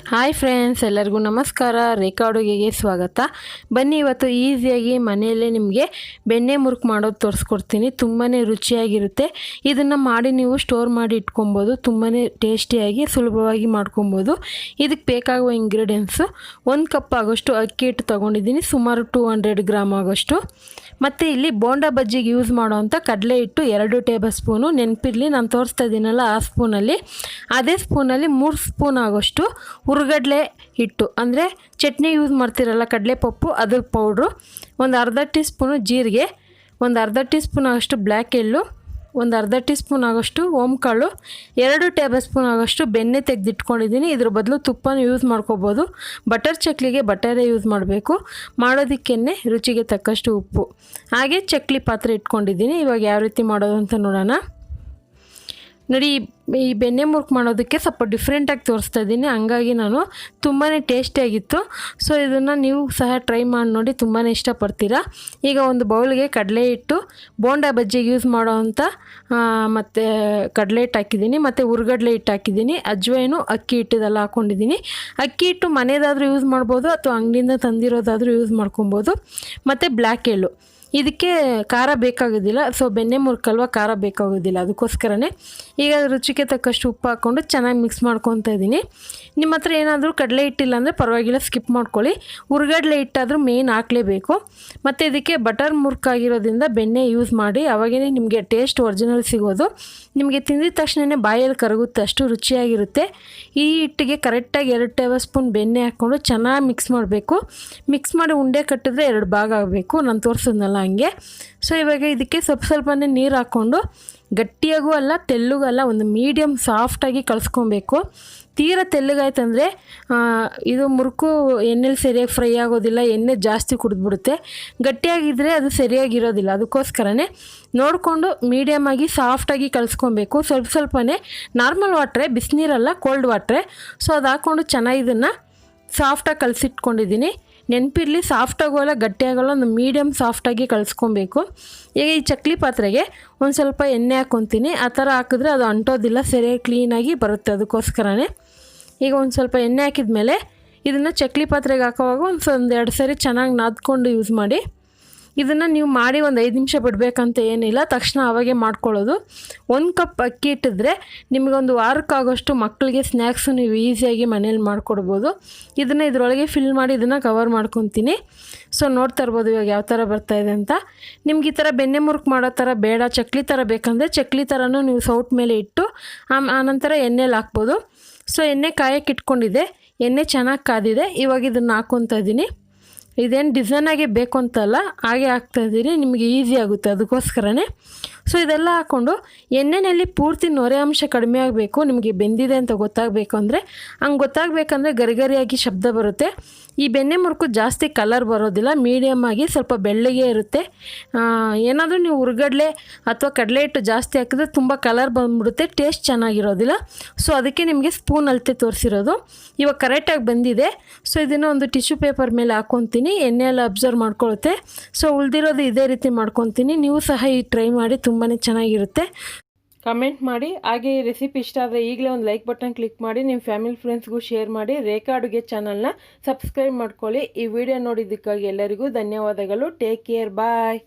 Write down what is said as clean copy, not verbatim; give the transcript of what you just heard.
Hi friends, ಎಲ್ಲರಿಗೂ ನಮಸ್ಕಾರ. ರೇಖಾ ಅಡುಗೆಗೆ ಸ್ವಾಗತ. ಬನ್ನಿ, ಇವತ್ತು ಈಸಿಯಾಗಿ ಮನೆಯಲ್ಲೇ ನಿಮಗೆ ಬೆಣ್ಣೆ ಮುರುಕು ಮಾಡೋದು ತೋರಿಸ್ಕೊಡ್ತೀನಿ. ತುಂಬಾ ರುಚಿಯಾಗಿರುತ್ತೆ. ಇದನ್ನು ಮಾಡಿ ನೀವು ಸ್ಟೋರ್ ಮಾಡಿ ಇಟ್ಕೊಬೋದು. ತುಂಬಾ ಟೇಸ್ಟಿಯಾಗಿ ಸುಲಭವಾಗಿ ಮಾಡ್ಕೊಬೋದು. ಇದಕ್ಕೆ ಬೇಕಾಗುವ ಇಂಗ್ರೀಡಿಯೆಂಟ್ಸು 1 ಕಪ್ ಆಗೋಷ್ಟು ಅಕ್ಕಿ ಹಿಟ್ಟು ತೊಗೊಂಡಿದ್ದೀನಿ, ಸುಮಾರು 200 ಗ್ರಾಮ್ ಆಗೋಷ್ಟು. ಮತ್ತು ಇಲ್ಲಿ ಬೋಂಡಾ ಬಜ್ಜಿಗೆ ಯೂಸ್ ಮಾಡೋವಂಥ ಕಡಲೆ ಹಿಟ್ಟು 2 ಟೇಬಲ್ ಸ್ಪೂನು. ನೆನಪಿರಲಿ, ನಾನು ತೋರಿಸ್ತಾ ಇದ್ದೀನಲ್ಲ ಆ ಸ್ಪೂನಲ್ಲಿ, ಅದೇ ಸ್ಪೂನಲ್ಲಿ 3 ಸ್ಪೂನ್ ಆಗೋಷ್ಟು ಹುರ್ಗಡ್ಲೆ ಹಿಟ್ಟು, ಅಂದರೆ ಚಟ್ನಿ ಯೂಸ್ ಮಾಡ್ತಿರಲ್ಲ ಕಡಲೆ ಪಪ್ಪು, ಅದ್ರ ಪೌಡ್ರು. ಒಂದು ಅರ್ಧ ಟೀ ಸ್ಪೂನು ಜೀರಿಗೆ, ಒಂದು ಅರ್ಧ ಟೀ ಸ್ಪೂನ್ ಆಗೋಷ್ಟು ಬ್ಲ್ಯಾಕ್ ಎಳ್ಳು, ಒಂದು ಅರ್ಧ ಟೀ ಸ್ಪೂನ್ ಆಗೋಷ್ಟು ಓಂಕಾಳು, 2 ಟೇಬಲ್ ಸ್ಪೂನ್ ಆಗೋಷ್ಟು ಬೆಣ್ಣೆ ತೆಗೆದಿಟ್ಕೊಂಡಿದ್ದೀನಿ. ಇದ್ರ ಬದಲು ತುಪ್ಪನ ಯೂಸ್ ಮಾಡ್ಕೋಬೋದು. ಬಟರ್ ಚಕ್ಲಿಗೆ ಬಟರೇ ಯೂಸ್ ಮಾಡಬೇಕು. ಮಾಡೋದಕ್ಕೆನೆ ರುಚಿಗೆ ತಕ್ಕಷ್ಟು ಉಪ್ಪು, ಹಾಗೆ ಚಕ್ಲಿ ಪಾತ್ರೆ ಇಟ್ಕೊಂಡಿದ್ದೀನಿ. ಇವಾಗ ಯಾವ ರೀತಿ ಮಾಡೋದು ಅಂತ ನೋಡೋಣ. ನೋಡಿ, ಈ ಬೆಣ್ಣೆ ಮುರುಕು ಮಾಡೋದಕ್ಕೆ ಸ್ವಲ್ಪ ಡಿಫ್ರೆಂಟಾಗಿ ತೋರಿಸ್ತಾ ಇದ್ದೀನಿ, ಹಂಗಾಗಿ ನಾನು ತುಂಬಾ ಟೇಸ್ಟಿಯಾಗಿತ್ತು. ಸೊ ಇದನ್ನು ನೀವು ಸಹ ಟ್ರೈ ಮಾಡಿ ನೋಡಿ, ತುಂಬಾ ಇಷ್ಟಪಡ್ತೀರಾ. ಈಗ ಒಂದು ಬೌಲ್ಗೆ ಕಡಲೆ ಹಿಟ್ಟು, ಬೋಂಡಾ ಬಜ್ಜಿಗೆ ಯೂಸ್ ಮಾಡೋವಂಥ ಮತ್ತು ಕಡಲೆ ಹಿಟ್ಟು ಹಾಕಿದ್ದೀನಿ, ಮತ್ತು ಹುರ್ಗಡ್ಲೆ ಹಿಟ್ಟು ಹಾಕಿದ್ದೀನಿ, ಅಜ್ವೈನು ಅಕ್ಕಿ ಹಿಟ್ಟಿದೆಲ್ಲ ಹಾಕ್ಕೊಂಡಿದ್ದೀನಿ. ಅಕ್ಕಿ ಹಿಟ್ಟು ಮನೆಯದಾದರೂ ಯೂಸ್ ಮಾಡ್ಬೋದು, ಅಥವಾ ಅಂಗಡಿಯಿಂದ ತಂದಿರೋದಾದರೂ ಯೂಸ್ ಮಾಡ್ಕೊಬೋದು. ಮತ್ತು ಬ್ಲ್ಯಾಕ್ ಎಳ್ಳು. ಇದಕ್ಕೆ ಖಾರ ಬೇಕಾಗೋದಿಲ್ಲ, ಸೊ ಬೆಣ್ಣೆ ಮುರುಕಲ್ವ, ಖಾರ ಬೇಕಾಗೋದಿಲ್ಲ, ಅದಕ್ಕೋಸ್ಕರನೇ. ಈಗ ರುಚಿಗೆ ತಕ್ಕಷ್ಟು ಉಪ್ಪು ಹಾಕ್ಕೊಂಡು ಚೆನ್ನಾಗಿ ಮಿಕ್ಸ್ ಮಾಡ್ಕೊತಾ ಇದ್ದೀನಿ. ನಿಮ್ಮ ಹತ್ರ ಏನಾದರೂ ಕಡಲೆ ಹಿಟ್ಟಿಲ್ಲ ಅಂದರೆ ಪರವಾಗಿಲ್ಲ, ಸ್ಕಿಪ್ ಮಾಡ್ಕೊಳ್ಳಿ. ಹುರ್ಗಡ್ಲೆ ಹಿಟ್ಟಾದರೂ ಮೇಯ್ನ್ ಹಾಕಲೇಬೇಕು. ಮತ್ತು ಇದಕ್ಕೆ ಬಟರ್ ಮುರುಕಾಗಿರೋದ್ರಿಂದ ಬೆಣ್ಣೆ ಯೂಸ್ ಮಾಡಿ, ಅವಾಗೇ ನಿಮಗೆ ಟೇಸ್ಟ್ ಒರಿಜಿನಲ್ ಸಿಗೋದು. ನಿಮಗೆ ತಿಂದಿದ ತಕ್ಷಣವೇ ಬಾಯಲ್ಲಿ ಕರಗುತ್ತೆ, ಅಷ್ಟು ರುಚಿಯಾಗಿರುತ್ತೆ. ಈ ಹಿಟ್ಟಿಗೆ ಕರೆಕ್ಟಾಗಿ 2 ಟೇಬಲ್ ಸ್ಪೂನ್ ಬೆಣ್ಣೆ ಹಾಕ್ಕೊಂಡು ಚೆನ್ನಾಗಿ ಮಿಕ್ಸ್ ಮಾಡಬೇಕು. ಮಿಕ್ಸ್ ಮಾಡಿ ಉಂಡೆ ಕಟ್ಟಿದ್ರೆ 2 ಭಾಗ ಆಗಬೇಕು, ನಾನು ತೋರಿಸಿದ್ನಲ್ಲ ಹಂಗೆ. ಸೊ ಇವಾಗ ಇದಕ್ಕೆ ಸ್ವಲ್ಪನೇ ನೀರು ಹಾಕ್ಕೊಂಡು, ಗಟ್ಟಿಯಾಗೂ ಅಲ್ಲ ತೆಳ್ಳಗೂ ಅಲ್ಲ, ಒಂದು ಮೀಡಿಯಮ್ ಸಾಫ್ಟಾಗಿ ಕಲಿಸ್ಕೊಬೇಕು. ತೀರ ತೆಳ್ಳಗಾಯ್ತಂದರೆ ಇದು ಮುರುಕು ಎಣ್ಣೆಲಿ ಸರಿಯಾಗಿ ಫ್ರೈ ಆಗೋದಿಲ್ಲ, ಎಣ್ಣೆ ಜಾಸ್ತಿ ಕುಡಿದ್ಬಿಡುತ್ತೆ. ಗಟ್ಟಿಯಾಗಿದ್ದರೆ ಅದು ಸರಿಯಾಗಿರೋದಿಲ್ಲ, ಅದಕ್ಕೋಸ್ಕರನೇ ನೋಡಿಕೊಂಡು ಮೀಡಿಯಮಾಗಿ ಸಾಫ್ಟಾಗಿ ಕಲಿಸ್ಕೊಬೇಕು. ಸ್ವಲ್ಪನೇ ನಾರ್ಮಲ್ ವಾಟ್ರೆ, ಬಿಸಿನೀರಲ್ಲ, ಕೋಲ್ಡ್ ವಾಟ್ರೆ. ಸೊ ಅದು ಹಾಕ್ಕೊಂಡು ಚೆನ್ನಾಗಿ ಇದನ್ನು ಸಾಫ್ಟಾಗಿ ಕಲಸಿಟ್ಕೊಂಡಿದ್ದೀನಿ. ನೆನಪಿರಲಿ, ಸಾಫ್ಟಾಗೋಲ್ಲ ಗಟ್ಟಿಯಾಗೋಲ್ಲ, ಒಂದು ಮೀಡಿಯಮ್ ಸಾಫ್ಟಾಗಿ ಕಲಿಸ್ಕೊಬೇಕು. ಈಗ ಈ ಚಕ್ಲಿ ಪಾತ್ರೆಗೆ ಒಂದು ಸ್ವಲ್ಪ ಎಣ್ಣೆ ಹಾಕ್ಕೊತೀನಿ. ಆ ಥರ ಹಾಕಿದ್ರೆ ಅದು ಅಂಟೋದಿಲ್ಲ, ಸರಿಯಾಗಿ ಕ್ಲೀನಾಗಿ ಬರುತ್ತೆ, ಅದಕ್ಕೋಸ್ಕರನೇ. ಈಗ ಒಂದು ಸ್ವಲ್ಪ ಎಣ್ಣೆ ಹಾಕಿದ ಮೇಲೆ ಇದನ್ನು ಚಕ್ಲಿ ಪಾತ್ರೆಗೆ ಹಾಕೋವಾಗ ಒಂದು 2 ಸರಿ ಚೆನ್ನಾಗಿ ನಾದ್ಕೊಂಡು ಯೂಸ್ ಮಾಡಿ. ಇದನ್ನು ನೀವು ಮಾಡಿ ಒಂದು 5 ನಿಮಿಷ ಬಿಡಬೇಕಂತ ಏನಿಲ್ಲ, ತಕ್ಷಣ ಅವಾಗೆ ಮಾಡ್ಕೊಳ್ಳೋದು. 1 ಕಪ್ ಅಕ್ಕಿ ಇಟ್ಟಿದ್ರೆ ನಿಮಗೊಂದು ವಾರಕ್ಕಾಗೋಷ್ಟು ಮಕ್ಕಳಿಗೆ ಸ್ನ್ಯಾಕ್ಸು ನೀವು ಈಸಿಯಾಗಿ ಮನೇಲಿ ಮಾಡಿಕೊಡ್ಬೋದು. ಇದನ್ನು ಇದರೊಳಗೆ ಫಿಲ್ ಮಾಡಿ ಇದನ್ನು ಕವರ್ ಮಾಡ್ಕೊತೀನಿ. ಸೊ ನೋಡ್ತಾ ಇರ್ಬೋದು ಇವಾಗ ಯಾವ ಥರ ಬರ್ತಾಯಿದೆ ಅಂತ. ನಿಮ್ಗೆ ಈ ಥರ ಬೆಣ್ಣೆ ಮುರುಕು ಮಾಡೋ ಥರ ಬೇಡ, ಚಕ್ಲಿ ಥರ ಬೇಕಂದರೆ ಚಕ್ಲಿ ಥರನೂ ನೀವು ಸೌಟ್ ಮೇಲೆ ಇಟ್ಟು ಆನಂತರ ಎಣ್ಣೆಲಿ ಹಾಕ್ಬೋದು. ಸೊ ಎಣ್ಣೆ ಕಾಯಕ್ಕೆ ಇಟ್ಕೊಂಡಿದೆ, ಎಣ್ಣೆ ಚೆನ್ನಾಗಿ ಕಾದಿದೆ. ಇವಾಗ ಇದನ್ನು ಹಾಕ್ಕೊತಾ ಇದ್ದೀನಿ. ಇದೇನು ಡಿಸೈನಾಗೆ ಬೇಕು ಅಂತಲ್ಲ, ಹಾಗೆ ಹಾಕ್ತಾಯಿದ್ದೀನಿ, ನಿಮಗೆ ಈಸಿ ಆಗುತ್ತೆ, ಅದಕ್ಕೋಸ್ಕರನೇ. ಸೊ ಇದೆಲ್ಲ ಹಾಕ್ಕೊಂಡು ಎಣ್ಣೆಯಲ್ಲಿ ಪೂರ್ತಿ ನೊರೆ ಅಂಶ ಕಡಿಮೆ ಆಗಬೇಕು. ನಿಮಗೆ ಬೆಂದಿದೆ ಅಂತ ಗೊತ್ತಾಗಬೇಕು ಅಂದರೆ, ಹಂಗೆ ಗೊತ್ತಾಗಬೇಕಂದ್ರೆ ಗರಿಗರಿಯಾಗಿ ಶಬ್ದ ಬರುತ್ತೆ. ಈ ಬೆಣ್ಣೆ ಮುರುಕು ಜಾಸ್ತಿ ಕಲರ್ ಬರೋದಿಲ್ಲ, ಮೀಡಿಯಮ್ ಆಗಿ ಸ್ವಲ್ಪ ಬೆಳ್ಳಗೆ ಇರುತ್ತೆ. ಏನಾದರೂ ನೀವು ಹುರ್ಗಡ್ಲೆ ಅಥವಾ ಕಡಲೆ ಹಿಟ್ಟು ಜಾಸ್ತಿ ಹಾಕಿದ್ರೆ ತುಂಬ ಕಲರ್ ಬಂದ್ಬಿಡುತ್ತೆ, ಟೇಸ್ಟ್ ಚೆನ್ನಾಗಿರೋದಿಲ್ಲ. ಸೊ ಅದಕ್ಕೆ ನಿಮಗೆ ಸ್ಪೂನ್ ಅಳತೆ ತೋರಿಸಿರೋದು. ಇವಾಗ ಕರೆಕ್ಟಾಗಿ ಬಂದಿದೆ. ಸೊ ಇದನ್ನು ಒಂದು ಟಿಶ್ಯೂ ಪೇಪರ್ ಮೇಲೆ ಹಾಕ್ಕೊತೀನಿ, ಎಣ್ಣೆ ಎಲ್ಲ ಅಬ್ಸರ್ವ್ ಮಾಡ್ಕೊಳುತ್ತೆ. ಸೊ ಉಳಿದಿರೋದು ಇದೇ ರೀತಿ ಮಾಡ್ಕೊತೀನಿ. ನೀವು ಸಹ ಈ ಟ್ರೈ ಮಾಡಿ, ತುಂಬಾ ಚೆನ್ನಾಗಿರುತ್ತೆ. ಕಮೆಂಟ್ ಮಾಡಿ. ಹಾಗೆ ಈ ರೆಸಿಪಿ ಇಷ್ಟ ಆದರೆ ಈಗಲೇ ಒಂದು ಲೈಕ್ ಬಟನ್ ಕ್ಲಿಕ್ ಮಾಡಿ, ನಿಮ್ಮ ಫ್ಯಾಮಿಲಿ ಫ್ರೆಂಡ್ಸ್ಗೂ ಶೇರ್ ಮಾಡಿ. ರೇಖಾ ಅಡುಗೆ ಚಾನಲ್ನ ಸಬ್ಸ್ಕ್ರೈಬ್ ಮಾಡ್ಕೊಳ್ಳಿ. ಈ ವಿಡಿಯೋ ನೋಡಿದ್ದಕ್ಕಾಗಿ ಎಲ್ಲರಿಗೂ ಧನ್ಯವಾದಗಳು. ಟೇಕ್ ಕೇರ್, ಬಾಯ್.